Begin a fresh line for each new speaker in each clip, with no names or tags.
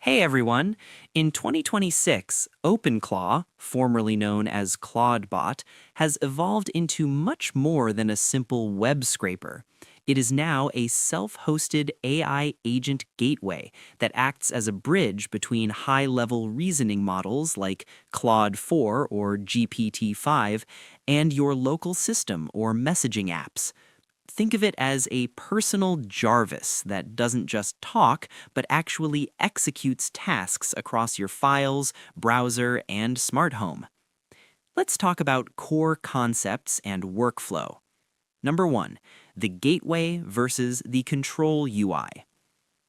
Hey everyone! In 2026, OpenClaw, formerly known as ClaudeBot, has evolved into much more than a simple web scraper. It is now a self-hosted AI agent gateway that acts as a bridge between high-level reasoning models like Claude 4 or GPT-5 and your local system or messaging apps. Think of it as a personal Jarvis that doesn't just talk, but actually executes tasks across your files, browser, and smart home. Let's talk about core concepts and workflow. Number 1, the gateway versus the control UI.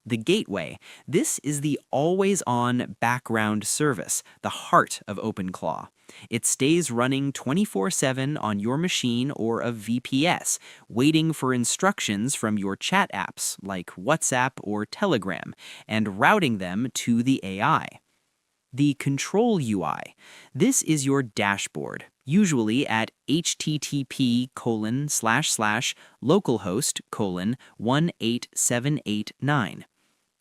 The gateway. This is the always-on background service, the heart of OpenClaw. It stays running 24/7 on your machine or a VPS, waiting for instructions from your chat apps like WhatsApp or Telegram, and routing them to the AI. The control UI. This is your dashboard, usually at http://localhost:18789.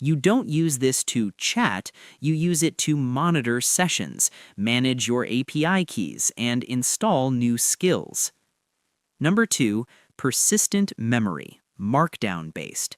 You don't use this to chat, you use it to monitor sessions, manage your API keys, and install new skills. Number 2, persistent memory, markdown-based.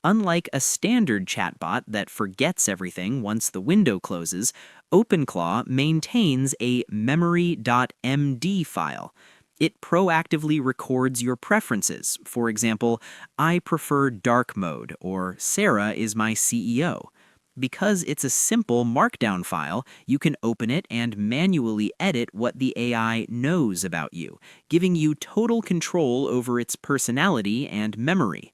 Unlike a standard chatbot that forgets everything once the window closes, OpenClaw maintains a memory.md file. It proactively records your preferences. For example, I prefer dark mode, or Sarah is my CEO. Because it's a simple markdown file, you can open it and manually edit what the AI knows about you, giving you total control over its personality and memory.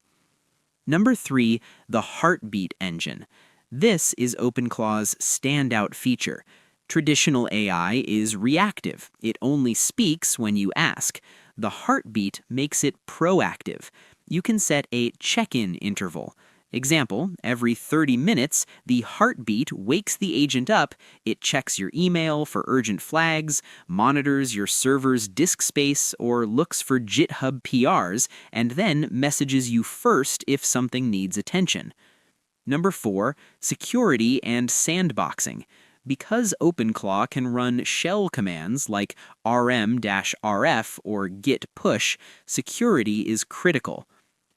Number 3, the heartbeat engine. This is OpenClaw's standout feature. Traditional AI is reactive. It only speaks when you ask. The heartbeat makes it proactive. You can set a check-in interval. Example, every 30 minutes, the heartbeat wakes the agent up, it checks your email for urgent flags, monitors your server's disk space, or looks for GitHub PRs, and then messages you first if something needs attention. Number 4, security and sandboxing. Because OpenClaw can run shell commands like rm-rf or git push, security is critical.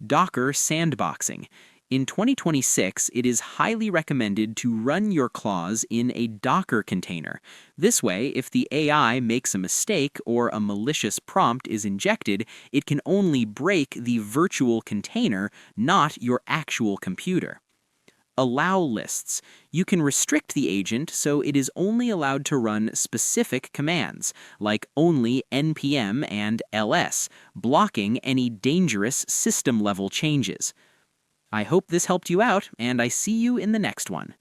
Docker sandboxing. In 2026, it is highly recommended to run your claws in a Docker container. This way, if the AI makes a mistake or a malicious prompt is injected, it can only break the virtual container, not your actual computer. Allow lists. You can restrict the agent so it is only allowed to run specific commands, like only npm and ls, blocking any dangerous system-level changes. I hope this helped you out, and I see you in the next one.